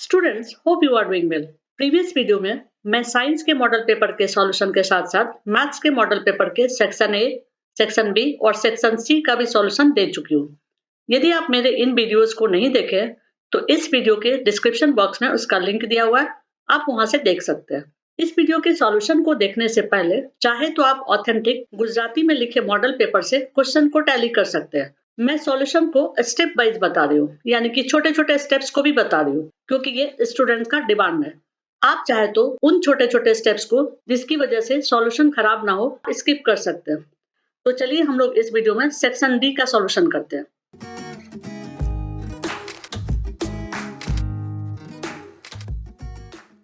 Students hope you are doing well. Previous video में मैं science के मॉडल पेपर के सॉल्यूशन के साथ साथ मैथ्स के मॉडल पेपर के सेक्शन ए, सेक्शन बी और सेक्शन सी का भी सॉल्यूशन दे चुकी हूँ। यदि आप मेरे इन वीडियोस को नहीं देखे तो इस वीडियो के डिस्क्रिप्शन बॉक्स में उसका लिंक दिया हुआ है, आप वहां से देख सकते हैं। इस वीडियो के सॉल्यूशन को देखने से पहले चाहे तो आप ऑथेंटिक गुजराती में लिखे मॉडल पेपर से क्वेश्चन को टैली कर सकते हैं। मैं सॉल्यूशन को स्टेप वाइज बता रही हूँ, यानी कि छोटे छोटे स्टेप्स को भी बता रही हूँ, क्योंकि ये स्टूडेंट का डिमांड है। आप चाहे तो उन छोटे छोटे स्टेप्स को जिसकी वजह से सॉल्यूशन खराब ना हो स्किप कर सकते हैं। तो चलिए हम लोग इस वीडियो में सेक्शन डी का सॉल्यूशन करते हैं।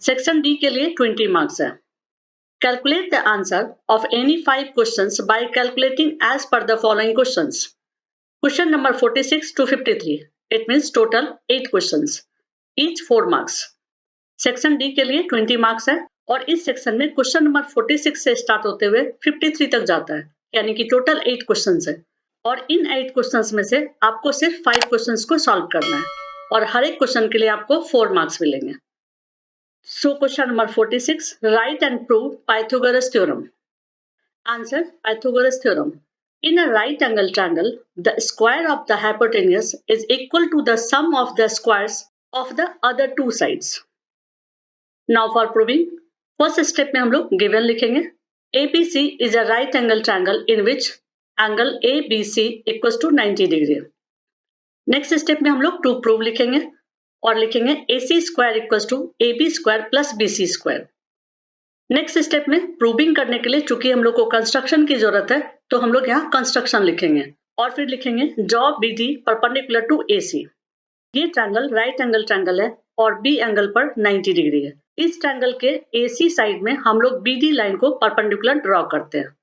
सेक्शन डी के लिए 20 मार्क्स है। Calculate the answer of any 5 questions by calculating as per the following questions. Question number 46 to 53. It means total 8 questions. Each 4 marks. Section D के लिए 20 marks है और इस सेक्शन में क्वेश्चन नंबर 46 से स्टार्ट होते हुए 53 तक जाता है, यानी कि टोटल 8 क्वेश्चंस है। और इन 8 क्वेश्चंस में से आपको सिर्फ 5 क्वेश्चंस को सॉल्व करना है और हर एक क्वेश्चन के लिए आपको 4 मार्क्स मिलेंगे। So question number 46, right and prove Pythagoras theorem. Answer, Pythagoras theorem. In a right angle triangle, the square of the hypotenuse is equal to the sum of the squares of the other two sides. Now for proving, first step में हम लोग given लिखेंगे. ABC is a right angle triangle in which angle ABC equals to 90 degree. Next step में हम लोग to prove लिखेंगे और लिखेंगे AC square equals to AB square plus BC square. Next step में प्रूविंग करने के लिए चूंकि हम लोग को कंस्ट्रक्शन की जरूरत है तो हम लोग यहाँ कंस्ट्रक्शन लिखेंगे और फिर लिखेंगे draw BD perpendicular to AC. ये ट्रायंगल राइट एंगल ट्रायंगल है और B एंगल पर 90 डिग्री है। इस ट्रायंगल के AC साइड में हम लोग BD लाइन को परपेंडिकुलर ड्रॉ करते हैं,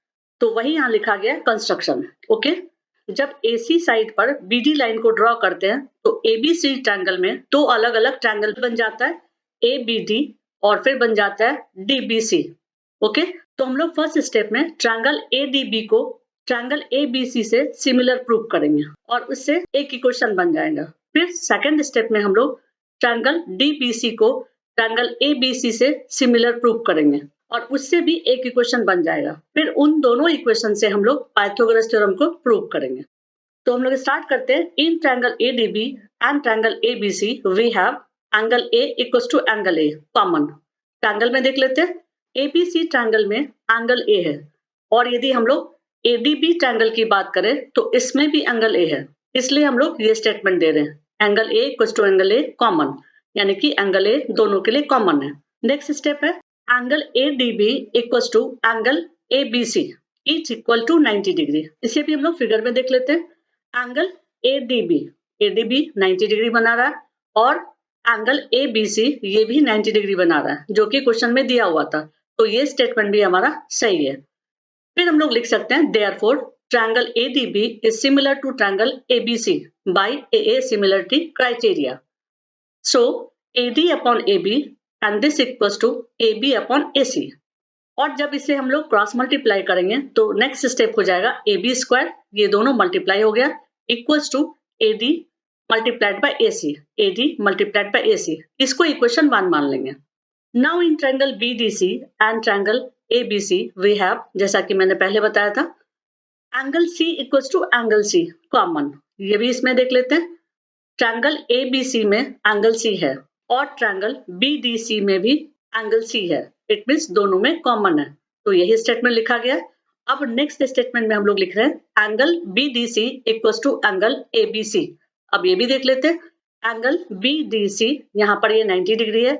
तो वही यहाँ लिखा गया कंस्ट्रक्शन। ओके, जब AC साइड पर BD लाइन को ड्रॉ करते हैं तो ABC ट्रायंगल में 2 अलग अलग ट्रायंगल बन जाता है, ABD और फिर बन जाता है DBC. ओके, तो हम लोग फर्स्ट स्टेप में ट्रायंगल ADB को ट्रायंगल ABC से सिमिलर प्रूव करेंगे और उससे एक इक्वेशन बन जाएगा। फिर सेकंड स्टेप में हम लोग ट्रायंगल DBC को ट्रायंगल ABC से सिमिलर प्रूव करेंगे और उससे भी एक इक्वेशन बन जाएगा। फिर उन दोनों इक्वेशन से हम लोग पाइथागोरस थ्योरम को प्रूव करेंगे। तो हम लोग स्टार्ट करते हैं। In triangle ADB and triangle ABC we have angle A equals to angle A common. Triangle में देख लेते हैं, ABC ट्रायंगल में एंगल A है और यदि हम लोग ADB ट्रायंगल की बात करें तो इसमें भी एंगल A है, इसलिए हम लोग ये स्टेटमेंट दे रहे हैं angle A equals to angle A common, यानी कि एंगल A दोनों के लिए कॉमन है। नेक्स्ट स्टेप है angle ADB equals to angle ABC each equal to 90 degree. इसे भी हम लोग फिगर में देख लेते हैं। एंगल ADB 90 डिग्री बना रहा है और एंगल ABC ये भी 90 डिग्री बना रहा है, जो कि क्वेश्चन में दिया हुआ था, तो ये स्टेटमेंट भी हमारा सही है। फिर हम लोग लिख सकते हैं therefore triangle ADB is similar to triangle ABC by AA similarity criteria. So AD upon AB and this equals to AB upon AC। और जब इसे हम लोग क्रॉस मल्टीप्लाई करेंगे तो नेक्स्ट स्टेप हो जाएगा AB स्क्वायर, ये दोनों मल्टीप्लाई हो गया, equals to AD multiplied by AC, AD multiplied by AC। इसको इक्वेशन 1 मान लेंगे। Now in triangle BDC and triangle ABC we have, जैसा कि मैंने पहले बताया था, angle C equals to angle C common. ये भी इसमें देख लेते हैं। ट्रायंगल ABC में एंगल C है और ट्रायंगल BDC में भी एंगल C है, इट मींस दोनों में कॉमन है, तो यही स्टेटमेंट लिखा गया। अब नेक्स्ट स्टेटमेंट में हम लोग लिख रहे हैं angle BDC equals to angle ABC। अब ये भी देख लेते हैं, एंगल BDC यहाँ पर ये 90 डिग्री है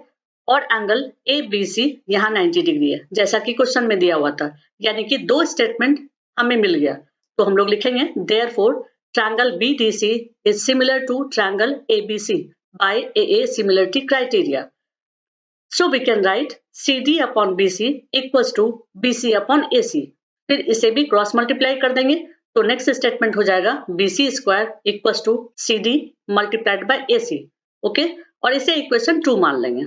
और एंगल ABC यहाँ 90 डिग्री है, जैसा कि क्वेश्चन में दिया हुआ था, यानी कि 2 स्टेटमेंट हमें मिल गया। तो हम लोग लिखेंगे therefore triangle BDC is similar to triangle ABC by AA similarity criteria. So we can write CD upon BC equals to BC upon AC। फिर इसे भी क्रॉस मल्टीप्लाई कर देंगे तो नेक्स्ट स्टेटमेंट हो जाएगा BC square equals to CD multiplied by AC। Okay, और इसे इक्वेशन 2 मान लेंगे।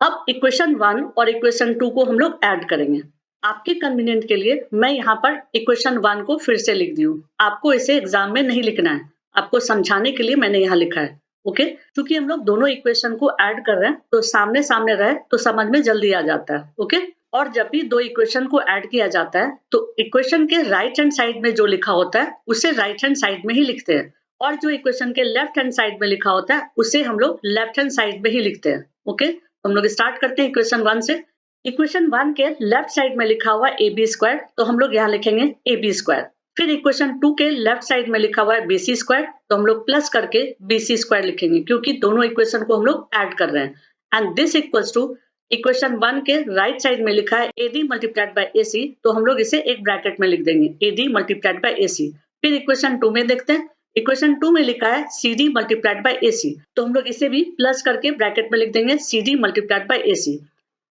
अब इक्वेशन 1 और इक्वेशन 2 को हम लोग ऐड करेंगे। आपके कन्वीनियंट के लिए मैं यहाँ पर इक्वेशन 1 को फिर से लिख दी हूँ, आपको इसे एग्जाम में नहीं लिखना है, आपको समझाने के लिए मैंने यहाँ लिखा है। ओके, क्योंकि हम लोग दोनों इक्वेशन को ऐड कर रहे हैं तो सामने सामने रहे तो समझ में जल्दी आ जाता है। ओके, और जब भी दो इक्वेशन को ऐड किया जाता है तो इक्वेशन के राइट हैंड साइड में जो लिखा होता है उसे राइट हैंड साइड में ही लिखते हैं, और जो इक्वेशन के लेफ्ट हैंड साइड में लिखा होता है उसे हम लोग लेफ्ट हैंड साइड में ही लिखते हैं। ओके, तो हम लोग स्टार्ट करते हैं इक्वेशन 1 से। इक्वेशन 1 के लेफ्ट साइड में लिखा हुआ है ab², तो हम लोग यहाँ लिखेंगे ab²। फिर इक्वेशन 2 के लेफ्ट साइड में लिखा हुआ है bc², तो हम लोग प्लस करके bc² लिखेंगे क्योंकि दोनों इक्वेशन को हम लोग ऐड कर रहे हैं। And this equals to equation 1 के राइट साइड में लिखा है ad मल्टीप्लाइड बाय ac, तो हम लोग इसे एक ब्रैकेट में लिख देंगे ad मल्टीप्लाइड बाय ac। फिर इक्वेशन 2 में देखते हैं, इक्वेशन 2 में लिखा है cd मल्टीप्लाइड बाय ac, तो हम लोग इसे भी प्लस करके ब्रैकेट में लिख देंगे cd मल्टीप्लाइड बाय ac।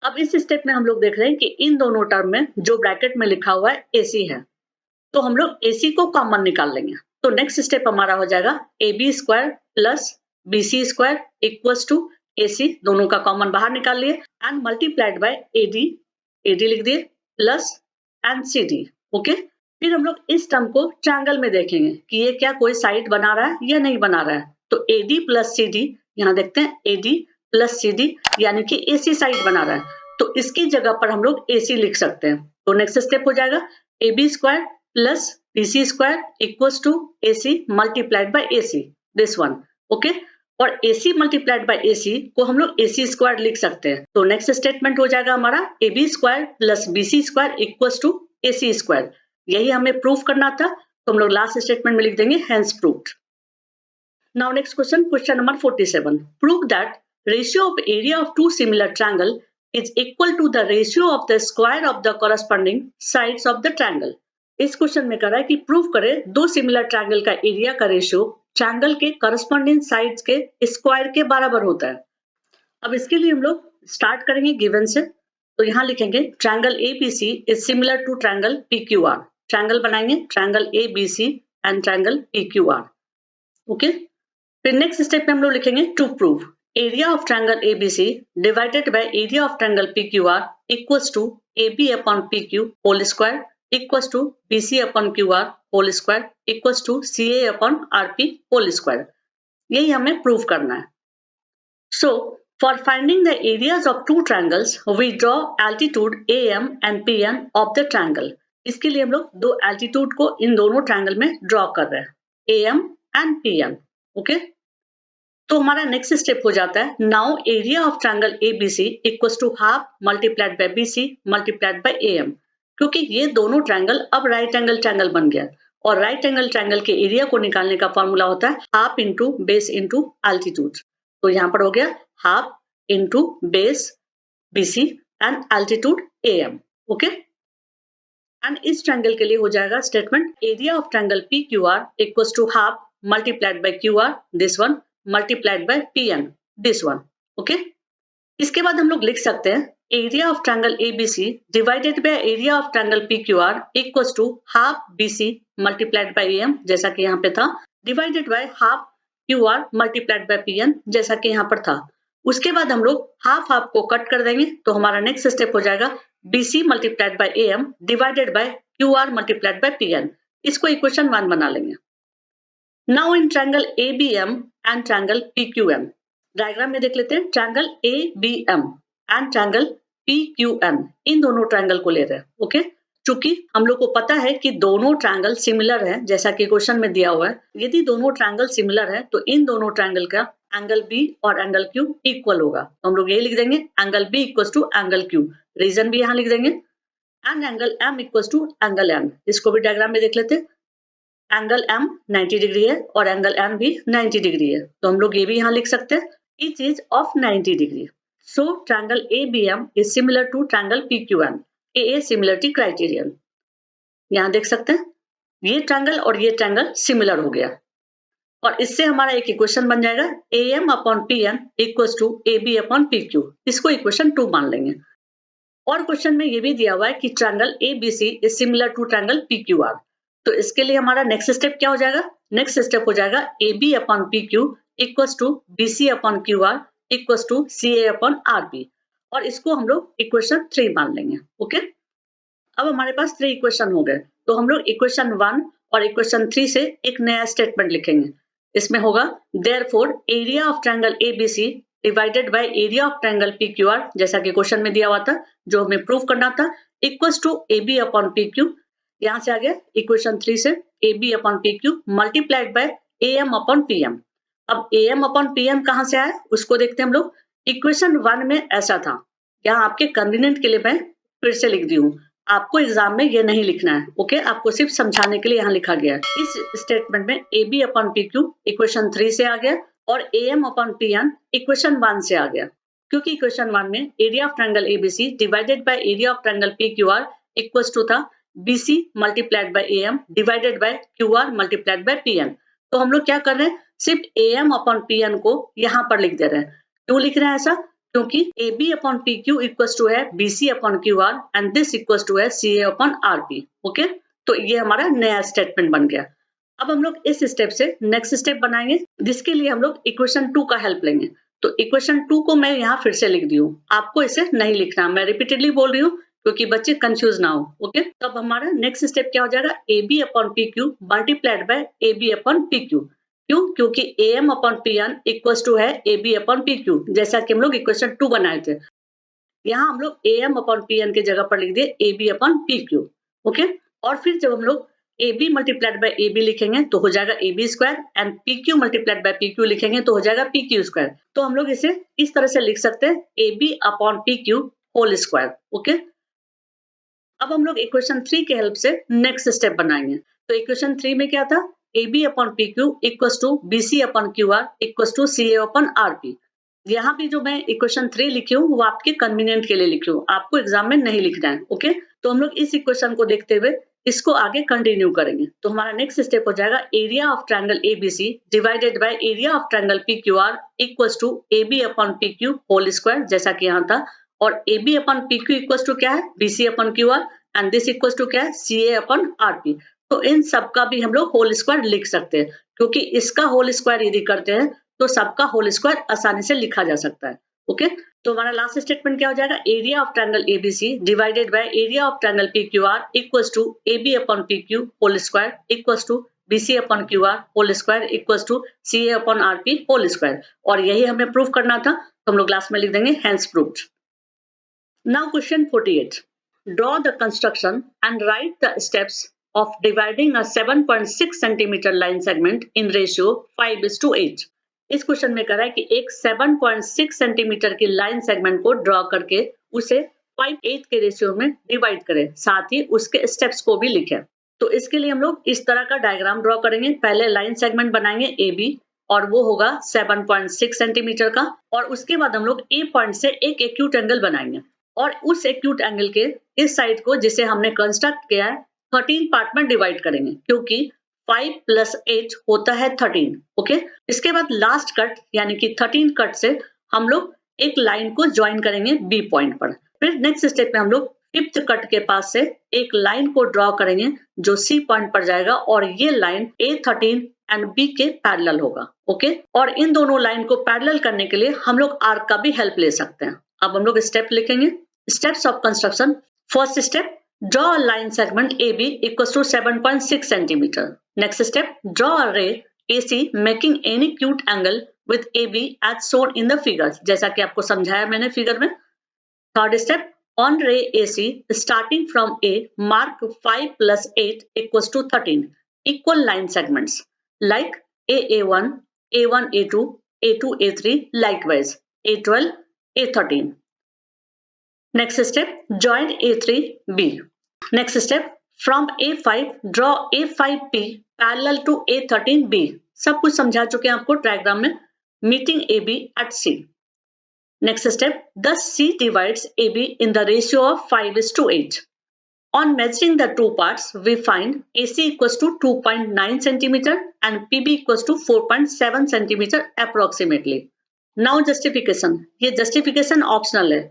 अब इस स्टेप में हम लोग देख रहे हैं कि इन दोनों टर्म में जो ब्रैकेट में लिखा हुआ है AC है, तो हम लोग AC को कॉमन निकाल लेंगे। तो नेक्स्ट स्टेप हमारा हो जाएगा AB² plus BC² equals to AC, दोनों का कॉमन बाहर निकाल लिए, एंड मल्टीप्लाइड बाय AD लिख दिए, प्लस एंड CD। ओके, फिर हम लोग इस टर्म को ट्रायंगल में देखेंगे कि ये क्या कोई साइड बना रहा है या नहीं बना रहा है। तो AD प्लस CD, यहाँ देखते हैं AD प्लस CD यानी कि AC साइड बना रहा है, तो इसकी जगह पर हम लोग AC लिख सकते हैं। तो नेक्स्ट स्टेप हो जाएगा AB² plus BC² equals to AC multiplied by AC, this one. Okay, और AC मल्टीप्लाइड बाय AC को हम लोग AC² लिख सकते हैं। तो नेक्स्ट स्टेटमेंट हो जाएगा हमारा AB² plus BC² equals to AC²। यही हमें प्रूफ करना था, तो हम लोग लास्ट स्टेटमेंट में लिख देंगे hence proved. Now next question number 47. Prove that ratio of area of two similar triangle is equal to the ratio of the square of the corresponding sides of the triangle. इस question में कह रहा है कि prove करें दो similar triangle का area का रेशियो ट्रायंगल के करस्पॉन्डिंग साइड्स के स्क्वायर के बराबर होता है। अब इसके लिए हम लोग स्टार्ट करेंगे गिवन से, तो यहाँ लिखेंगे triangle ABC is similar to triangle PQR। Triangle बनाएंगे triangle ABC and triangle PQR। Okay, फिर नेक्स्ट स्टेप में हम लोग लिखेंगे to prove area of triangle ABC divided by area of triangle PQR equals to AB upon PQ whole square equals to BC upon QR whole square equals to CA upon RP whole square. यही हमें prove करना है। So for finding the areas of to triangles we draw altitude AM and PN of the triangle. इसके लिए हम लोग दो altitude को इन दोनों ट्रायंगल में ड्रॉ कर रहे हैं, AM एंड PN। ओके, तो हमारा नेक्स्ट स्टेप हो जाता है now area of triangle ABC equals to half multiplied by BC multiplied by AM, क्योंकि ये दोनों ट्रायंगल अब राइट एंगल ट्रायंगल बन गया, और राइट एंगल ट्रायंगल के एरिया को निकालने का फॉर्मूला होता है half into base into altitude. तो यहाँ पर हो गया half into base BC and altitude AM। Okay, and इस ट्रायंगल के लिए हो जाएगा statement area of triangle PQR equals to half multiplied by QR, this one, multiplied by PN, this one. Okay, इसके बाद हम लोग लिख सकते हैं area of triangle ABC divided by area of triangle PQR equals to half BC multiplied by AM, जैसा कि यहाँ पे था, divided by half QR multiplied by PN, जैसा कि यहाँ पर था। उसके बाद हम लोग हाफ हाफ को कट कर देंगे, तो हमारा नेक्स्ट स्टेप हो जाएगा BC multiplied by AM divided by QR multiplied by PN। इसको इक्वेशन 1 बना लेंगे। Now in triangle ABM and triangle PQM, diagram में देख लेते हैं triangle ABM and triangle PQM, इन दोनों ट्रायंगल को ले रहे हैं। ओके, चूंकि हम लोग को पता है कि दोनों ट्रायंगल सिमिलर है, जैसा कि क्वेश्चन में दिया हुआ है, यदि दोनों ट्रायंगल सिमिलर है तो इन दोनों ट्रायंगल का एंगल B और एंगल Q इक्वल होगा। तो हम लोग ये लिख देंगे angle B equals to angle Q, reason भी यहाँ लिख देंगे, and angle M equals to angle N। इसको भी डायग्राम में देख लेते हैं, एंगल M 90 डिग्री है और एंगल N भी 90 डिग्री है, तो हम लोग ये भी यहाँ लिख सकते हैं each is of 90 degree. So triangle ABM is similar to triangle PQM, AA similarity criterion। यहाँ देख सकते हैं ये ट्रायंगल और ये ट्रायंगल सिमिलर हो गया, और इससे हमारा एक इक्वेशन बन जाएगा AM upon PN equals to AB upon PQ। इसको इक्वेशन 2 मान लेंगे। और क्वेश्चन में ये भी दिया हुआ है कि triangle ABC is similar to triangle PQR, तो इसके लिए हमारा नेक्स्ट स्टेप क्या हो जाएगा, नेक्स्ट स्टेप हो जाएगा AB upon PQ equals to BC upon QR equals to CA upon RB, और इसको हम लोग इक्वेशन 3 मान लेंगे। ओके, अब हमारे पास 3 इक्वेशन हो गए, तो हम लोग इक्वेशन 1 और इक्वेशन 3 से एक नया स्टेटमेंट लिखेंगे। इसमें होगा therefore area of triangle ABC divided by area of triangle PQR, जैसा कि क्वेश्चन में दिया हुआ था, जो हमें प्रूव करना था, equals to AB upon PQ। यहाँ से आ गया इक्वेशन 3 से AB upon PQ multiplied by AM upon PM। अब AM अपॉन PM कहाँ से आया उसको देखते हैं हम लोग। इक्वेशन 1 में ऐसा था, यहाँ आपके कन्वीनियंट के लिए मैं फिर से लिख दी हूँ, आपको एग्जाम में ये नहीं लिखना है, ओके, आपको सिर्फ समझाने के लिए यहाँ लिखा गया है। इस स्टेटमेंट में AB अपॉन PQ इक्वेशन 3 से आ गया और AM अपॉन PN इक्वेशन 1 से आ गया, क्योंकि इक्वेशन 1 में area of triangle ABC divided by area of triangle PQR equals to था BC multiplied by AM divided by QR multiplied by PN। तो हम लोग क्या कर रहे हैं, सिर्फ AM अपॉन PN को यहाँ पर लिख दे रहे हैं। क्यों लिख रहे हैं ऐसा, क्योंकि AB upon PQ equals to है BC upon QR and this equals to है CA अपॉन RP। ओके, तो ये हमारा नया स्टेटमेंट बन गया। अब हम लोग इस स्टेप से नेक्स्ट स्टेप बनाएंगे, जिसके लिए हम लोग इक्वेशन 2 का हेल्प लेंगे। तो इक्वेशन 2 को मैं यहाँ फिर से लिख दी हूँ, आपको इसे नहीं लिखना, मैं रिपीटेडली बोल रही हूँ क्योंकि बच्चे कंफ्यूज ना हो। ओके, तो अब हमारा नेक्स्ट स्टेप क्या हो जाएगा, AB upon PQ multiplied by AB upon PQ। क्यों, क्योंकि AM upon PN equals to है AB अपॉन PQ, जैसा कि हम लोग इक्वेशन 2 बनाए थे। यहाँ हम लोग AM अपॉन PN के जगह पर लिख दिए AB अपॉन PQ। ओके, और फिर जब हम लोग AB मल्टीप्लाइड बाय AB लिखेंगे तो हो जाएगा AB square and PQ multiplied bye PQ लिखेंगे तो हो जाएगा PQ स्क्वायर। तो हम लोग इसे इस तरह से लिख सकते हैं AB upon PQ whole square. Okay, अब हम लोग इक्वेशन 3 के हेल्प से नेक्स्ट स्टेप बनाएंगे। तो इक्वेशन 3 में क्या था, AB upon PQ equals to BC upon QR equals to CA upon RP। यहाँ भी जो मैं इक्वेशन 3 लिखी हूँ वो आपके कन्वीनियंट के लिए लिखी हूँ, आपको एग्जाम में नहीं लिखना है। ओके, तो हम लोग इस इक्वेशन को देखते हुए इसको आगे कंटिन्यू करेंगे। तो हमारा नेक्स्ट स्टेप हो जाएगा area of triangle ABC divided by area of triangle PQR equals to AB upon PQ whole square, जैसा कि यहाँ था, और AB upon PQ equals to क्या है, BC upon QR and this equals to क्या है, CA अपॉन RP। तो इन सब का भी हम लोग होल स्क्वायर लिख सकते हैं, क्योंकि इसका होल स्क्वायर यदि करते हैं तो सबका होल स्क्वायर आसानी से लिखा जा सकता है। ओके, तो हमारा लास्ट स्टेटमेंट क्या हो जाएगा, area of triangle ABC divided by area of triangle PQR equals to AB upon PQ whole square equals to BC upon QR whole square equals to CA upon RP whole square. और यही हमें prove करना था, तो हम लोग last में लिख देंगे hence proved. Now question 48. Draw the construction and write the steps of dividing a 7.6 centimeter line segment in ratio 5:8. इस क्वेश्चन में कह रहा है कि एक 7.6 सेंटीमीटर की लाइन सेगमेंट को ड्रॉ करके उसे 5:8 के रेशियो में डिवाइड करें, साथ ही उसके स्टेप्स को भी लिखें। तो इसके लिए हम लोग इस तरह का डायग्राम ड्रॉ करेंगे। पहले लाइन सेगमेंट बनाएंगे AB और वो होगा 7.6 सेंटीमीटर का, और उसके बाद हम लोग A पॉइंट से एक एक्यूट एंगल बनाएंगे और उस एक्यूट एंगल के इस साइड को, जिसे हमने कंस्ट्रक्ट किया है, 13 पार्ट में डिवाइड करेंगे, क्योंकि 5 + 8 होता है 13। ओके, इसके बाद लास्ट कट यानी कि 13 कट से हम लोग एक लाइन को ज्वाइन करेंगे B पॉइंट पर। फिर नेक्स्ट स्टेप में हम लोग 5th कट के पास से एक लाइन को ड्रॉ करेंगे जो C पॉइंट पर जाएगा, और ये लाइन A13 एंड B के पैरेलल होगा। ओके, और इन दोनों लाइन को पैरेलल करने के लिए हम लोग आर्क का भी हेल्प ले सकते हैं। अब हम लोग स्टेप लिखेंगे, steps of construction. First step, draw a line segment AB equals to 7.6 centimeter. Next step, draw a ray AC making any acute angle with AB as shown in the figures, जैसा कि आपको समझाया मैंने figure में। Third step, on ray AC starting from A, mark 5 + 8 equals to 13 equal line segments like AA1, A1, A2, A2, A3, likewise A12, A13. Next step, join A3B. Next step, from A5 draw A5P parallel to A13B. सब कुछ समझा चुके हैं आपको diagram में, meeting AB at C. Next step, thus C divides AB in the ratio of 5:8. On measuring the two parts, we find AC equals to 2.9 centimeter and PB equals to 4.7 centimeter approximately. Now justification. ये justification optional है,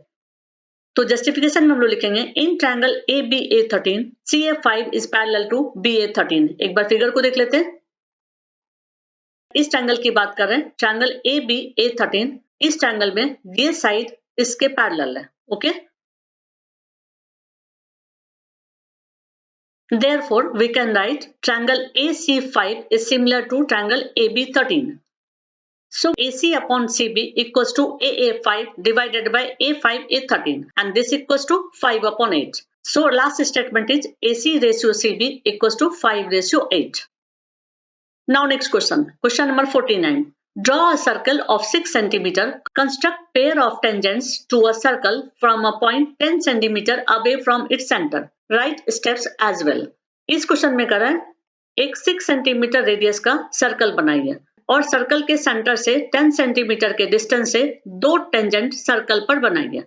तो justification में हम लोग लिखेंगे in triangle ABA13 CA5 is parallel to BA13। एक बार figure को देख लेते हैं, इस ट्रायंगल की बात कर रहे हैं, ट्रायंगल ABA13, इस ट्रायंगल में ये साइड इसके पैरेलल है। Okay, Therefore, we can write triangle AC5 is similar to triangle AB13. So AC upon CB equals to AA5 divided by A5 A13, and this equals to 5 upon 8. So last statement is AC ratio CB equals to 5 ratio 8. Now next question. Question number 49. Draw a circle of 6 cm. Construct pair of tangents to a circle from a point 10 cm away from its center. Write steps as well. इस question में करा है एक 6 centimetre radius का circle बनाइए और circle के centre से 10 सेंटीमीटर के डिस्टेंस से दो टेंजेंट सर्कल पर बनाइए।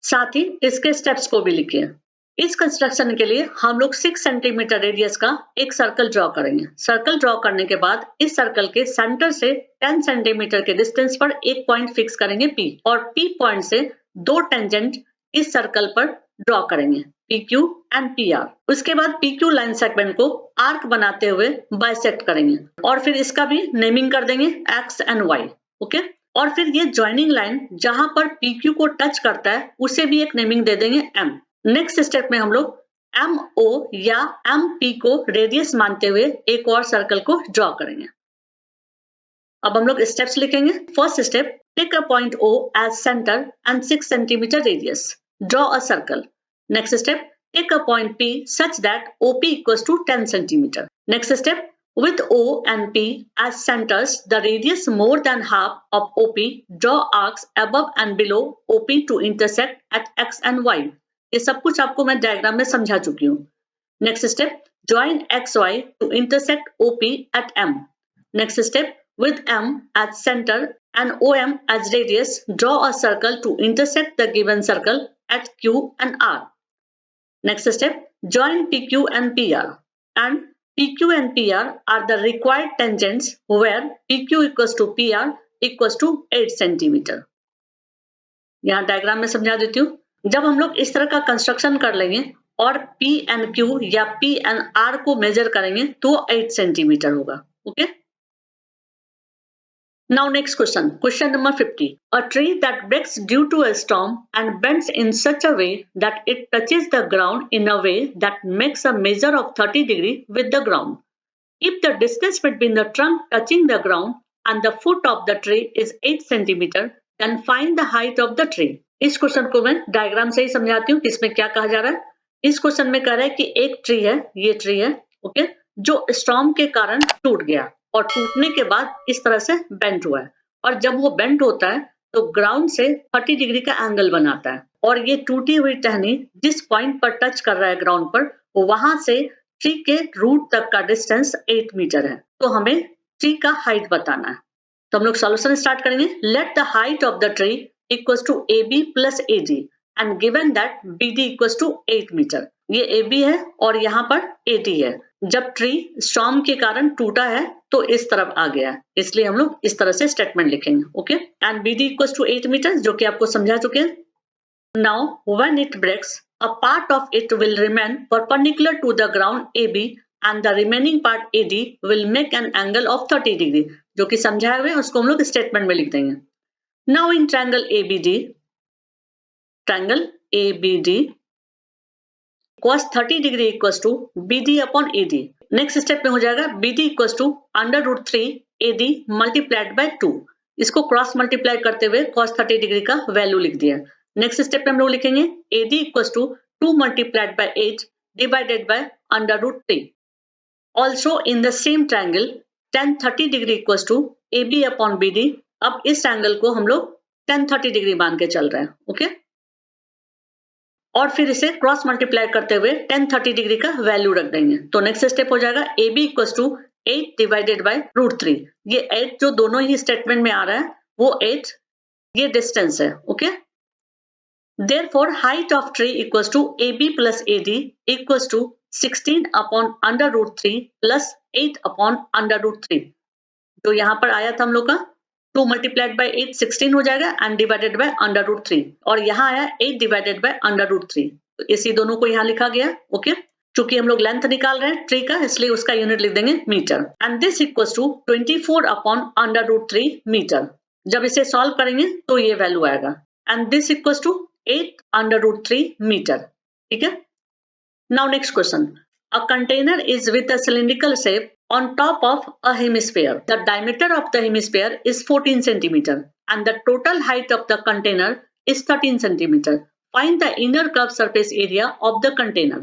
साथ ही इसके स्टेप्स को भी लिखिए। इस कंस्ट्रक्शन के लिए हम लोग 6 सेंटीमीटर रेडियस का एक सर्कल ड्रॉ करेंगे। सर्कल ड्रॉ करने के बाद इस सर्कल के सेंटर से 10 सेंटीमीटर के डिस्टेंस पर एक पॉइंट फिक्स करेंगे P, और P पॉइंट से दो टेंजेंट इस सर्कल पर ड्रॉ करेंगे PQ एंड PR। उसके बाद PQ लाइन सेगमेंट को आर्क बनाते हुए बाइसेक्ट करेंगे और फिर इसका भी नेमिंग कर देंगे X एंड Y। ओके, और फिर ये ज्वाइनिंग लाइन जहां पर PQ को टच करता है उसे भी एक नेमिंग दे देंगे M। नेक्स्ट स्टेप में हम लोग MO या MP को रेडियस मानते हुए एक और सर्कल को ड्रॉ करेंगे। अब हम लोग स्टेप्स लिखेंगे। First step, take a point O as centre and 6 centimetre radius, draw a circle. Next step, take a point P such that OP equals to 10 centimeter. Next step, with O and P as centers, the radius more than half of OP, draw arcs above and below OP to intersect at X and Y. ये सब कुछ आपको मैं diagram में समझा चुकी हूँ। Next step, join XY to intersect OP at M. Next step, with M as center and OM as radius, draw a circle to intersect the given circle at Q and R. Next step, join PQ and PR, and PQ and PR are the required tangents where PQ equals to PR equals to 8 centimeter. यहाँ diagram में समझा देती हूँ। जब हम लोग इस तरह का कंस्ट्रक्शन कर लेंगे और P and Q या P and R को मेजर करेंगे तो 8 सेंटीमीटर होगा। Okay, now next question number 50. A tree that breaks due to a storm and bends in such a way that it touches the ground in a way that makes a measure of 30 degrees with the ground. If the distance between the trunk touching the ground and the foot of the tree is 8 centimeter, then find the height of the tree. इस question को मैं diagram से ही समझाती हूँ कि इसमें क्या कहा जा रहा है। इस क्वेश्चन में कह रहा है कि एक ट्री है, ये ट्री है, ओके, जो स्टॉर्म के कारण टूट गया और टूटने के बाद इस तरह से बेंड हुआ है, और जब वो बेंड होता है तो ग्राउंड से 30 डिग्री का एंगल बनाता है, और ये टूटी हुई टहनी जिस पॉइंट पर टच कर रहा है ग्राउंड पर, वहां से ट्री के रूट तक का डिस्टेंस 8 मीटर है। तो हमें ट्री का हाइट बताना है। तो हम लोग सॉल्यूशन स्टार्ट करेंगे। Let the height of the tree equals to AB plus AD and given that BD equals to 8 metre. ये AB है और यहाँ पर AD है। जब ट्री स्टॉर्म के कारण टूटा है तो इस तरफ आ गया है, इसलिए हम लोग इस तरह से स्टेटमेंट लिखेंगे। Okay, and BD equals to 8 metre, जो कि आपको समझा चुके हैं। Now when it breaks, a part of it will remain perpendicular to the ground AB and the remaining part AD will make an angle of 30 degree, जो कि समझाए हुए उसको हम लोग स्टेटमेंट में लिख देंगे। Now in triangle ABD cos 30 degree equals to BD upon AD. Next step में हो जाएगा BD equals to √3 AD multiplied by 2। इसको क्रॉस मल्टीप्लाई करते हुए cos 30 डिग्री का वैल्यू लिख दिया। नेक्स्ट स्टेप में हम लोग लिखेंगे AD equals to 2 multiplied by 8 divided by √3। Also in the same triangle tan 30 degree equals to AB upon BD। अब इस एंगल को हम लोग tan 30 डिग्री मान के चल रहे हैं। ओके, और फिर इसे क्रॉस मल्टीप्लाई करते हुए tan 30 डिग्री का वैल्यू रख देंगे। तो नेक्स्ट स्टेप हो जाएगा AB equals to 8 divided by √3। ये 8 जो दोनों ही स्टेटमेंट में आ रहा है वो 8 ये डिस्टेंस है। Okay, therefore height of tree equals to AB plus AD equals to 16 upon √3 plus 8 upon √3। जो यहाँ पर आया था हम लोग का 2 मल्टीप्लाइड बाय 8 16 हो जाएगा एंड डिवाइडेड बाय √3, और यहाँ आया 8 डिवाइडेड बाय √3। तो इसी दोनों को यहाँ लिखा गया। ओके, चूंकि हम लोग लेंथ निकाल रहे हैं ट्री का, इसलिए उसका यूनिट लिख देंगे metre. And this equals to 24 upon √3 metre. जब इसे सॉल्व करेंगे तो ये वैल्यू आएगा, and this equals to 8 √3 metre. ठीक है, now next question. A container is with a cylindrical shape on top of a hemisphere. The diameter of the hemisphere is 14 centimeter and the total height of the container is 13 centimeter. Find the inner curved surface area of the container.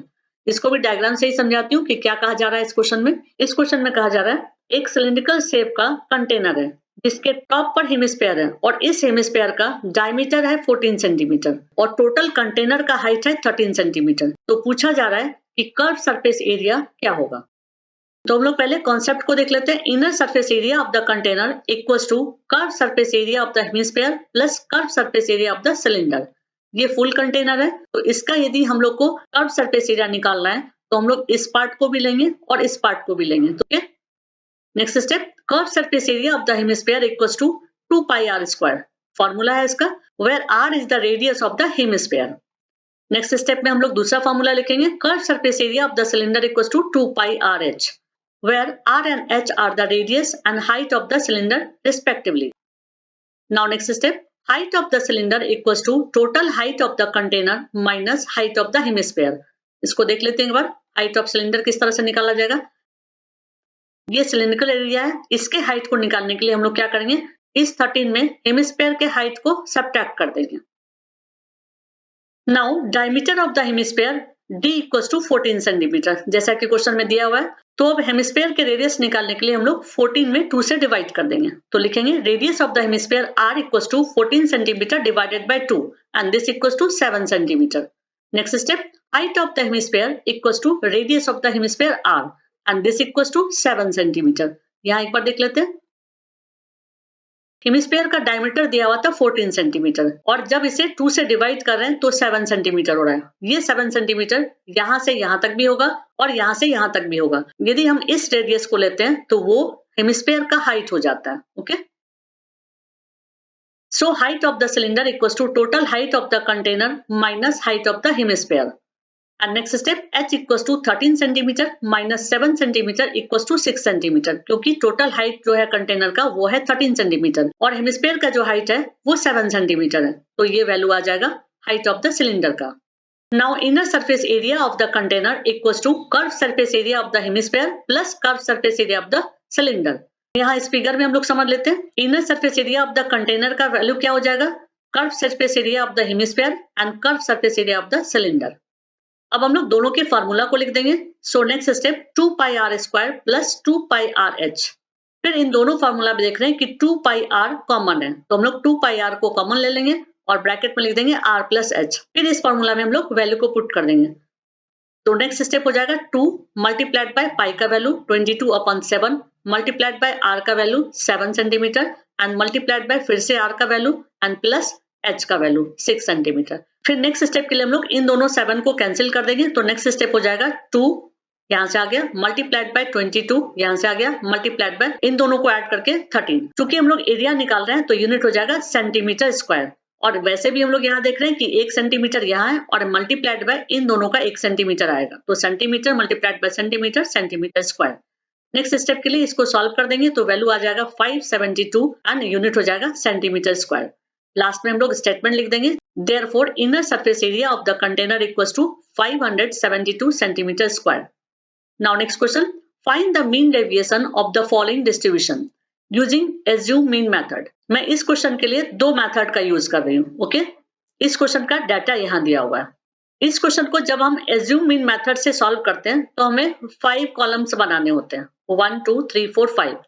इसको भी diagram से ही समझाती हूँ कि क्या कहा जा रहा है इस क्वेश्चन में। इस क्वेश्चन में कहा जा रहा है एक सिलिंड्रिकल शेप का कंटेनर है जिसके टॉप पर हेमिस्फीयर है और इस हेमिस्फीयर का डायमीटर है 14 सेंटीमीटर और टोटल कंटेनर का हाइट है 13 सेंटीमीटर। तो पूछा जा रहा है कि कर्व सरफेस एरिया क्या होगा। तो हम लोग पहले कॉन्सेप्ट को देख लेते हैं। Inner surface area of the container equals to curve surface area of the hemisphere plus curve surface area of the cylinder. ये फुल कंटेनर है तो इसका यदि हम लोग को कर्व सरफेस एरिया निकालना है तो हम लोग इस पार्ट को भी लेंगे और इस पार्ट को भी लेंगे। तो next step, curve surface area of the hemisphere equals to 2 pi r square. Formula है इसका, where r is the radius of the hemisphere. नेक्स्ट स्टेप में हम लोग दूसरा फॉर्मूला लिखेंगे, curve surface area of the cylinder equals to 2 pi r h, where r and h are the radius and height of the cylinder respectively. Now next step, height of the cylinder equals to total height of the container minus height of the hemisphere. इसको देख लेते हैं एक बार, height of cylinder किस तरह से निकाला जाएगा। ये सिलिंड्रिकल एरिया है, इसके हाइट को निकालने के लिए हम लोग क्या करेंगे, इस 13 में हेमिस्फीयर के हाइट को सबट्रैक्ट कर देंगे। Now diameter of the hemisphere d equals to 14 centimetre, जैसा कि क्वेश्चन में दिया हुआ है। तो अब हेमिस्फीयर के रेडियस निकालने के लिए हम लोग 14 में 2 से डिवाइड कर देंगे। तो लिखेंगे radius of the hemisphere r equals to 14 centimetre divided by 2 and this equals to 7 centimetre. Next step, height of the hemisphere equals to radius of the hemisphere r and this equals to 7 centimetre. यहाँ एक बार देख लेते हैं, hemisphere का diameter दिया हुआ था 14 centimetre और जब इसे 2 से डिवाइड कर रहे हैं तो 7 सेंटीमीटर हो रहा है। ये 7 सेंटीमीटर यहाँ से यहाँ तक भी होगा और यहाँ से यहाँ तक भी होगा। यदि हम इस रेडियस को लेते हैं तो वो हेमिस्फीयर का हाइट हो जाता है। Okay, so height of the cylinder equals to total height of the container minus height of the hemisphere. And next step, h equals to 13 centimetre minus 7 centimetre equals to 6 centimetre, क्योंकि total height जो है container का वो है 13 centimetre और hemisphere का जो height है वो 7 सेंटीमीटर है। तो ये वैल्यू आ जाएगा हाइट ऑफ द सिलेंडर का। Now inner surface area of the container equals to curve surface area of the hemisphere plus curve surface area of the cylinder. यहाँ इस फिगर में हम लोग समझ लेते हैं, inner surface area of the container का वैल्यू क्या हो जाएगा, curve surface area of the hemisphere and curve surface area of the cylinder. अब हम लोग दोनों के फार्मूला को लिख देंगे। So next step, 2 pi r square plus 2 pi r h। फिर इन दोनों फार्मूला में देख रहे हैं कि 2 पाई r कॉमन है तो हम लोग 2 पाई r को कॉमन ले लेंगे और ब्रैकेट में लिख देंगे r प्लस h। फिर इस फार्मूला में हम लोग वैल्यू को पुट कर देंगे। तो नेक्स्ट स्टेप हो जाएगा 2 मल्टीप्लाइड बाय पाई का वैल्यू 22/7 मल्टीप्लाइड बाय r का value 7 centimetre and multiplied by फिर से r का वैल्यू एंड प्लस h का वैल्यू 6 सेंटीमीटर। फिर नेक्स्ट स्टेप के लिए हम लोग इन दोनों 7 को कैंसिल कर देंगे। तो नेक्स्ट स्टेप हो जाएगा 2 यहाँ से आ गया मल्टीप्लाइड बाय 22 यहाँ से आ गया मल्टीप्लाइड बाय इन दोनों को ऐड करके 13। क्योंकि हम लोग एरिया निकाल रहे हैं तो यूनिट हो जाएगा सेंटीमीटर स्क्वायर और वैसे भी हम लोग यहाँ देख रहे हैं कि 1 सेंटीमीटर यहाँ है और मल्टीप्लाइड बाय इन दोनों का 1 सेंटीमीटर आएगा। तो centimetre multiplied by centimetre, centimetre square. Next step के लिए इसको सॉल्व कर देंगे तो वैल्यू आ जाएगा 572 एंड यूनिट हो जाएगा सेंटीमीटर स्क्वायर। लास्ट में हम लोग स्टेटमेंट लिख देंगे, therefore inner surface area of the container equals to 572 centimeter square. Now next question, find the mean deviation of the following distribution using assume mean method. मैं इस question के लिए दो मेथड का यूज कर रही हूँ। ओके, इस क्वेश्चन का डाटा यहाँ दिया हुआ है। इस क्वेश्चन को जब हम assume mean method से सॉल्व करते हैं तो हमें 5 कॉलम्स बनाने होते हैं, 1 2 3 4 5,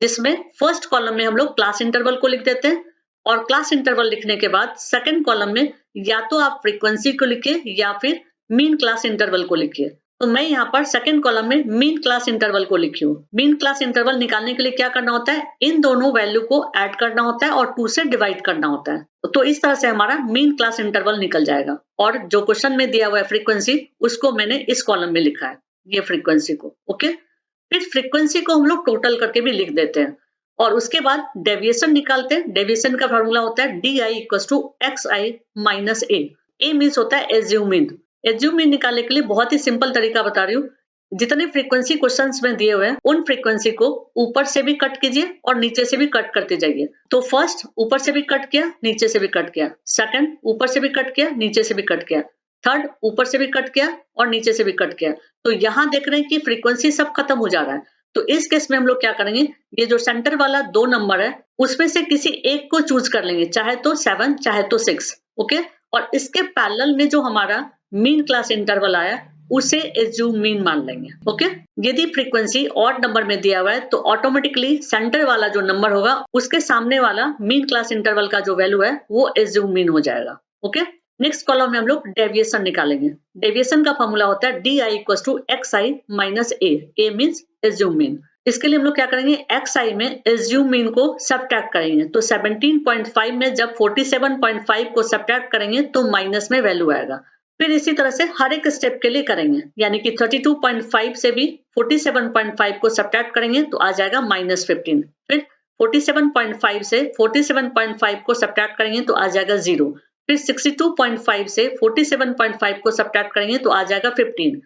जिसमें फर्स्ट कॉलम में हम लोग क्लास इंटरवल को लिख देते हैं और क्लास इंटरवल लिखने के बाद सेकंड कॉलम में या तो आप फ्रीक्वेंसी को लिखिए या फिर मीन क्लास इंटरवल को लिखिए। तो मैं यहाँ पर सेकंड कॉलम में मीन क्लास इंटरवल को लिखी हूँ। मीन क्लास इंटरवल निकालने के लिए क्या करना होता है, इन दोनों वैल्यू को ऐड करना होता है और 2 से डिवाइड करना होता है। तो इस तरह से हमारा मीन क्लास इंटरवल निकल जाएगा और जो क्वेश्चन में दिया हुआ है फ्रीक्वेंसी उसको मैंने इस कॉलम में लिखा है, ये फ्रीक्वेंसी को। ओके, फिर फ्रीक्वेंसी को हम लोग टोटल करके भी लिख देते हैं और उसके बाद डेविएशन निकालते हैं। डेविएशन का फॉर्मूला होता है di equals to xi minus a। a means होता है एज्यूम मीन। एज्यूम मीन निकालने के लिए बहुत ही सिंपल तरीका बता रही हूँ। जितने फ्रीक्वेंसी क्वेश्चंस में दिए हुए हैं उन फ्रीक्वेंसी को ऊपर से भी कट कीजिए और नीचे से भी कट करते जाइए। तो फर्स्ट ऊपर से भी कट किया, नीचे से भी कट किया, सेकंड ऊपर से भी कट किया, नीचे से भी कट किया, थर्ड ऊपर से भी कट किया और नीचे से भी कट किया। तो यहाँ देख रहे हैं कि फ्रीक्वेंसी सब खत्म हो जा रहा है। तो इस केस में हम लोग क्या करेंगे, ये जो सेंटर वाला 2 नंबर है उसमें से किसी एक को चूज कर लेंगे, चाहे तो 7 चाहे तो 6। ओके, और इसके पैरेलल में जो हमारा मीन क्लास इंटरवल आया उसे एज्यूम मीन मान लेंगे। ओके, यदि फ्रीक्वेंसी ऑड नंबर में दिया हुआ है तो ऑटोमेटिकली सेंटर वाला जो नंबर होगा उसके सामने वाला मीन क्लास इंटरवल का जो वैल्यू है वो एज्यूम मीन हो जाएगा। ओके, नेक्स्ट कॉलम में हम लोग डेविएशन निकालेंगे। डेविएशन का फॉर्मूला होता है di equals to xi minus a means assume mean. इसके लिए हम लोग क्या करेंगे, xi में एज्यूम मीन को सब्ट्रैक्ट करेंगे। तो 17.5 में जब 47.5 को सब्ट्रैक्ट करेंगे तो माइनस में वैल्यू आएगा। फिर इसी तरह से हर एक स्टेप के लिए करेंगे, यानी कि 32.5 से भी 47.5 को सब्ट्रैक्ट करेंगे तो आ जाएगा -15। फिर 47.5 से 47.5 को सब्ट्रैक्ट करेंगे तो आ जाएगा 0। फिर 62.5 से 47.5 को सब्ट्रैक्ट करेंगे तो आ जाएगा 15।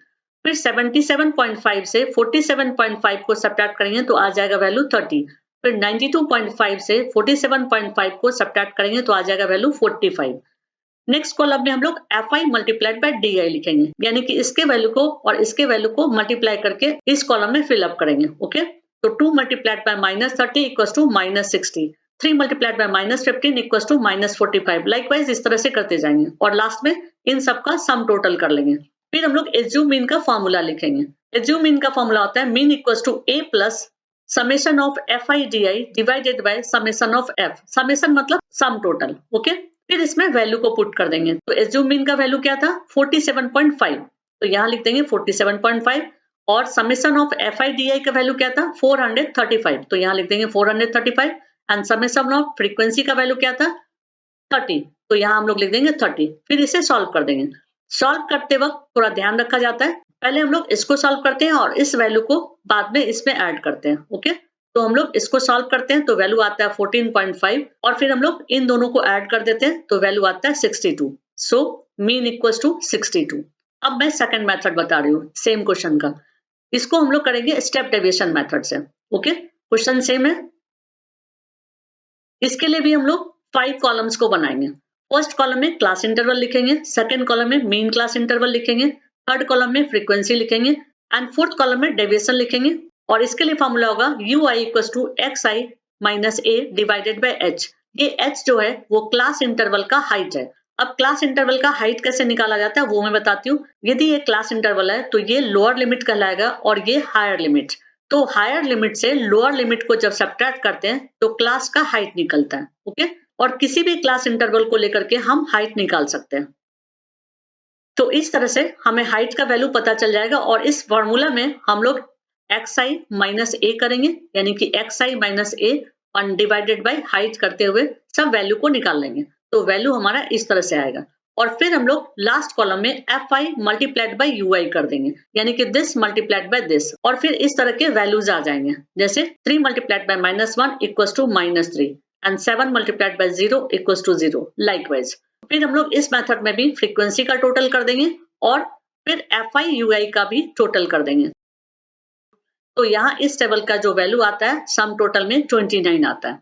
फिर 77.5 से 47.5 को सब्ट्रैक्ट करेंगे तो आ जाएगा वैल्यू 30। फिर 92.5 से 47.5 को सब्ट्रैक्ट करेंगे तो आ जाएगा वैल्यू 45। नेक्स्ट कॉलम में हम लोग fi मल्टीप्लाइड बाय di लिखेंगे, यानी कि इसके वैल्यू को और इसके वैल्यू को मल्टीप्लाई करके इस कॉलम में फिल अप करेंगे। ओके, तो 2 multiplied by -30 equals to -60, 3 multiplied by -15 equals to -45। Likewise इस तरह से करते जाएंगे और लास्ट में इन सब का सम टोटल कर लेंगे। फिर हम लोग एज्यूम मीन का फॉर्मूला लिखेंगे। एज्यूम मीन का फॉर्मूला होता है mean equals to a plus summation of fi di divided by summation of f। Summation मतलब सम टोटल। ओके, फिर इसमें वैल्यू को पुट कर देंगे। तो एज्यूम मीन का वैल्यू क्या था, 47.5, तो यहाँ लिख देंगे 47.5। और समेशन ऑफ fi di का वैल्यू क्या था, 435, तो यहाँ लिख देंगे 435। एंड समेशन ऑफ फ्रीक्वेंसी का वैल्यू क्या था, 30, तो यहाँ हम लोग लिख देंगे 30। फिर इसे सॉल्व कर देंगे। सॉल्व करते वक्त थोड़ा ध्यान रखा जाता है, पहले हम लोग इसको सॉल्व करते हैं और इस वैल्यू को बाद में इसमें ऐड करते हैं। ओके, तो हम लोग इसको सॉल्व करते हैं तो वैल्यू आता है 14.5 और फिर हम लोग इन दोनों को ऐड कर देते हैं तो वैल्यू आता है 62। So mean equals to 62। अब मैं सेकंड मेथड बता रही हूँ सेम क्वेश्चन का। इसको हम लोग करेंगे स्टेप डेविएशन मेथड से। ओके, क्वेश्चन सेम है। इसके लिए भी हम लोग 5 कॉलम्स को बनाएंगे। फर्स्ट कॉलम में क्लास इंटरवल लिखेंगे, सेकंड कॉलम में मीन क्लास इंटरवल लिखेंगे, थर्ड कॉलम में फ्रीक्वेंसी लिखेंगे एंड फोर्थ कॉलम में डेविएशन लिखेंगे। और इसके लिए फॉर्मूला होगा ui equals to xi minus a divided by h। ये h जो है वो क्लास इंटरवल का हाइट है। अब क्लास इंटरवल का हाइट कैसे निकाला जाता है वो मैं बताती हूँ। यदि ये क्लास इंटरवल है तो ये लोअर लिमिट कहलाएगा और ये हायर लिमिट। तो हायर लिमिट से लोअर लिमिट को जब सब्ट्रैक्ट करते हैं तो क्लास का हाइट निकलता है। ओके, और किसी भी क्लास इंटरवल को लेकर के हम हाइट निकाल सकते हैं। तो इस तरह से हमें हाइट का वैल्यू पता चल जाएगा और इस फॉर्मूला में हम लोग xi माइनस a करेंगे, यानी कि xi minus a undivided by height करते हुए सब वैल्यू को निकाल लेंगे। तो वैल्यू हमारा इस तरह से आएगा और फिर हम लोग लास्ट कॉलम में fi मल्टीप्लाइड बाय ui कर देंगे, यानी कि दिस मल्टीप्लाइड बाय दिस, और फिर इस तरह के वैल्यूज आ जाएंगे। जैसे 3 multiplied by -1 equals to -3 and 7 multiplied by 0 equals to 0। Likewise फिर हम लोग इस मेथड में भी फ्रीक्वेंसी का टोटल कर देंगे और फिर fi ui का भी टोटल कर देंगे। तो यहाँ इस टेबल का जो वैल्यू आता है सम टोटल में 29 आता है।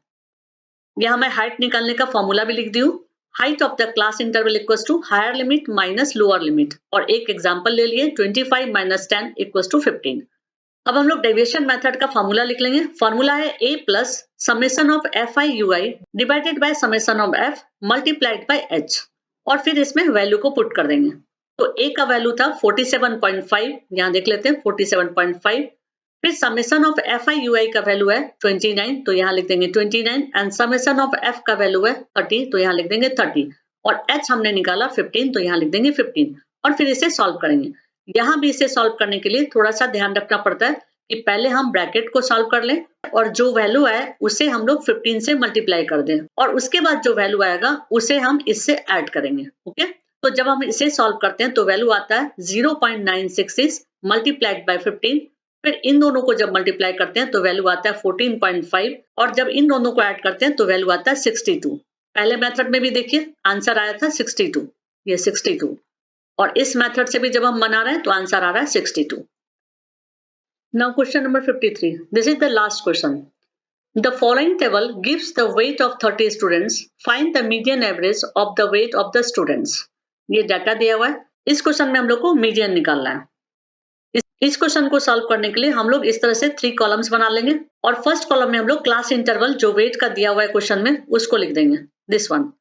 यहाँ मैं हाइट निकालने का फॉर्मूला भी लिख दी हूँ। Height of the class interval equals to higher limit minus lower limit, और एक एग्जांपल ले लिए 25 माइनस 10 इक्वल्स टू 15। अब हम लोग डेविएशन मेथड का फॉर्मूला लिख लेंगे। फॉर्मूला है a plus summation of fi ui divided by summation of f multiplied by h, और फिर इसमें वैल्यू को पुट कर देंगे। तो a का वैल्यू था 47.5, यहाँ देख लेते हैं 47.5। फिर समेशन ऑफ fi ui का वैल्यू है 29, तो यहाँ लिख देंगे 29 एंड समेशन ऑफ f का वैल्यू है 30, तो यहाँ लिख देंगे 30, और h हमने निकाला 15, तो यहाँ लिख देंगे 15, और फिर इसे सॉल्व करेंगे। यहाँ भी इसे सॉल्व करने के लिए थोड़ा सा ध्यान रखना पड़ता है कि पहले हम ब्रैकेट को सॉल्व कर लें और जो वैल्यू है उसे हम लोग 15 से मल्टीप्लाई कर दें, और उसके बाद जो वैल्यू आएगा उसे हम इससे ऐड करेंगे। ओके, तो जब हम इसे सॉल्व करते हैं तो वैल्यू आता है 0.966 मल्टीप्लाइड बाय 15। फिर इन दोनों को जब मल्टीप्लाई करते हैं तो वैल्यू आता है 14.5, और जब इन दोनों को ऐड करते हैं तो वैल्यू आता है 62। पहले मेथड में भी देखिए आंसर आया था 62, ये 62, और इस मेथड से भी जब हम बना रहे हैं तो आंसर आ रहा है 62। Now question number 53. This is the last question. The following table gives the weight of 30 students. Find the median average of the weight of the students. ये डाटा दिया हुआ है इस क्वेश्चन में हम लोग को मीडियन निकालना है। इस क्वेश्चन को सॉल्व करने के लिए हम लोग इस तरह से 3 कॉलम्स बना लेंगे और फर्स्ट कॉलम में हम लोग क्लास इंटरवल जो वेट का दिया हुआ है क्वेश्चन में उसको लिख देंगे, this one.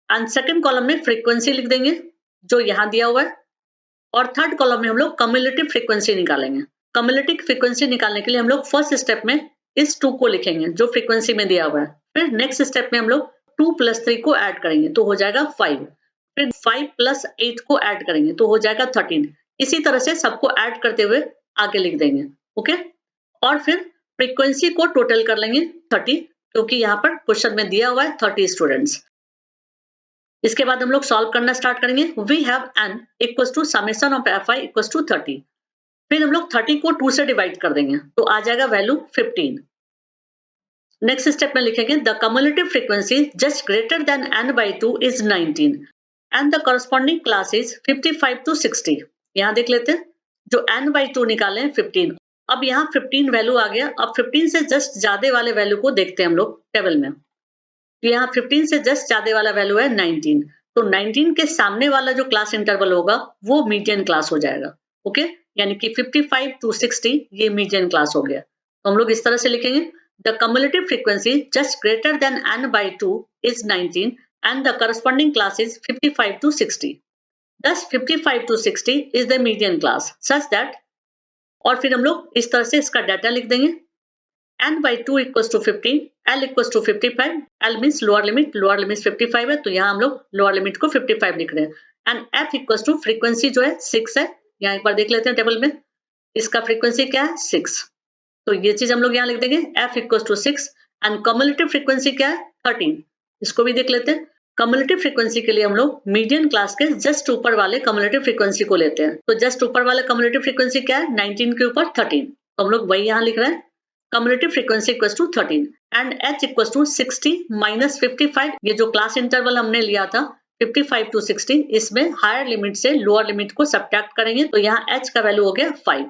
And second column में फ्रीक्वेंसी लिख देंगे जो यहाँ दिया हुआ है और थर्ड कॉलम में हम लोग कम्युलेटिव फ्रीक्वेंसी निकालेंगे। कम्युलेटिव फ्रीक्वेंसी निकालने के लिए हम लोग फर्स्ट स्टेप में इस 2 को लिखेंगे जो फ्रीक्वेंसी में दिया हुआ है। फिर नेक्स्ट स्टेप में हम लोग 2 + 3 को ऐड करेंगे तो हो जाएगा 5। फिर 5 + 8 को ऐड करेंगे तो हो जाएगा 13। इसी तरह से सबको ऐड करते हुए आगे लिख देंगे, ओके। और फिर फ्रीक्वेंसी को टोटल कर लेंगे 30, क्योंकि यहाँ पर क्वेश्चन में दिया हुआ है 30 स्टूडेंट्स। इसके बाद हम लोग सॉल्व करना स्टार्ट करेंगे। We have n equals to summation of fi equals to 30। फिर हम लोग 30 को 2 से डिवाइड कर देंगे तो आ जाएगा वैल्यू 15। नेक्स्ट स्टेप में लिखेंगे the cumulative frequency just greater than n/2 is 19 and the corresponding class is 55 to 60। यहाँ देख लेते हैं, जो n/2 निकाले 15। अब यहाँ 15 वैल्यू आ गया। अब 15 से जस्ट ज्यादा वाले वैल्यू को देखते हैं हम लोग टेबल में। तो यहाँ 15 से जस्ट ज्यादा वाला वैल्यू है 19। तो 19 के सामने वाला जो क्लास इंटरवल होगा वो मीडियन क्लास हो जाएगा, ओके। यानी कि 55 to 60 ये मीडियन क्लास हो गया। तो हम लोग इस तरह से लिखेंगे the cumulative frequency just greater than n/2 is 19 and the corresponding class is 55 to 60। Thus 55 to 60 is the median class such that, और फिर हम लोग इस तरह से इसका डाटा लिख देंगे n/2 equals to 15, l equals to 55, l means lower limit 55 है तो यहाँ हम लोग लोअर लिमिट को 55 लिख रहे हैं। And f equals to frequency जो है 6 है। यहाँ एक बार देख लेते हैं टेबल में, इसका फ्रीक्वेंसी क्या है 6। तो ये चीज हम लोग यहाँ लिख देंगे f equals to 6 and cumulative frequency क्या है 13। इसको भी देख लेते हैं। कम्युलेटिव फ्रीक्वेंसी के लिए हम लोग मीडियन क्लास के जस्ट ऊपर वाले कम्युलेटिव फ्रीक्वेंसी को लेते हैं। तो जस्ट ऊपर वाला कम्युलेटिव फ्रीक्वेंसी क्या है 19 के ऊपर 13, तो हम लोग वही यहाँ लिख रहे हैं cumulative frequency equals to 13 and h equals to 60 minus 55। ये जो क्लास इंटरवल हमने लिया था 55 to 60, इसमें हायर लिमिट से लोअर लिमिट को सब्ट्रैक्ट करेंगे तो यहाँ h का वैल्यू हो गया 5।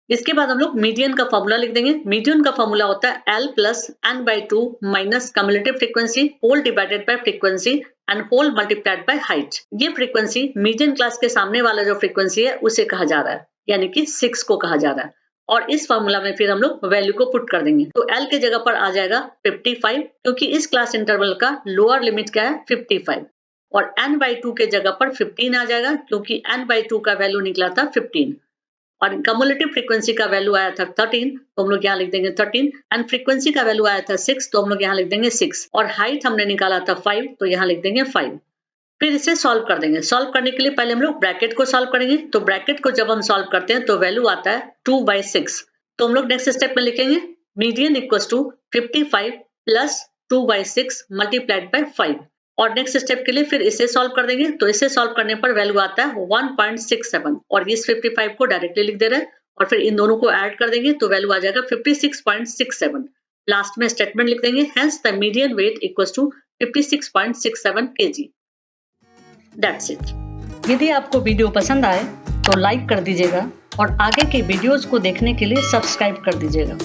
इसके बाद हम लोग मीडियन का फॉर्मूला लिख देंगे। मीडियन का फॉर्मूला होता है L plus n/2 minus cumulative frequency whole divided by frequency and whole multiplied by height. ये फ्रीक्वेंसी मीडियन क्लास के सामने वाला जो फ्रीक्वेंसी है उसे कहा जा रहा है, यानी कि 6 को कहा जा रहा है। और इस फॉर्मूला में फिर हम लोग वैल्यू को पुट कर देंगे तो L के जगह पर आ जाएगा 55, क्योंकि इस क्लास इंटरवल का लोअर लिमिट क्या है 55। और n/2 के जगह पर 15 आ जाएगा, क्योंकि n/2 का वैल्यू निकला था 15 और कम्युलेटिव फ्रीक्वेंसी का वैल्यू आया था 13 तो हम लोग यहाँ लिख देंगे 13 एंड फ्रीक्वेंसी का वैल्यू आया था 6 तो हम लोग यहाँ लिख देंगे 6 और हाइट हमने निकाला था 5 तो यहाँ लिख देंगे 5। फिर इसे सॉल्व कर देंगे। सॉल्व करने के लिए पहले हम लोग ब्रैकेट को सॉल्व करेंगे। तो ब्रैकेट को जब हम सॉल्व करते हैं तो वैल्यू आता है 2/6। तो हम लोग नेक्स्ट स्टेप में लिखेंगे median equals to 55 plus 2/6 multiplied by 5 और नेक्स्ट स्टेप के लिए फिर इसे सॉल्व कर देंगे। तो इसे सॉल्व करने पर वैल्यू आता है 1.67 और इस 55 को डायरेक्टली लिख दे रहे हैं और फिर इन दोनों को ऐड कर देंगे तो वैल्यू आ जाएगा 56.67। लास्ट में स्टेटमेंट लिख देंगे hence the median weight equals to 56.67 kg। That's it. यदि आपको वीडियो पसंद आए तो लाइक कर दीजिएगा और आगे के वीडियोज को देखने के लिए सब्सक्राइब कर दीजिएगा।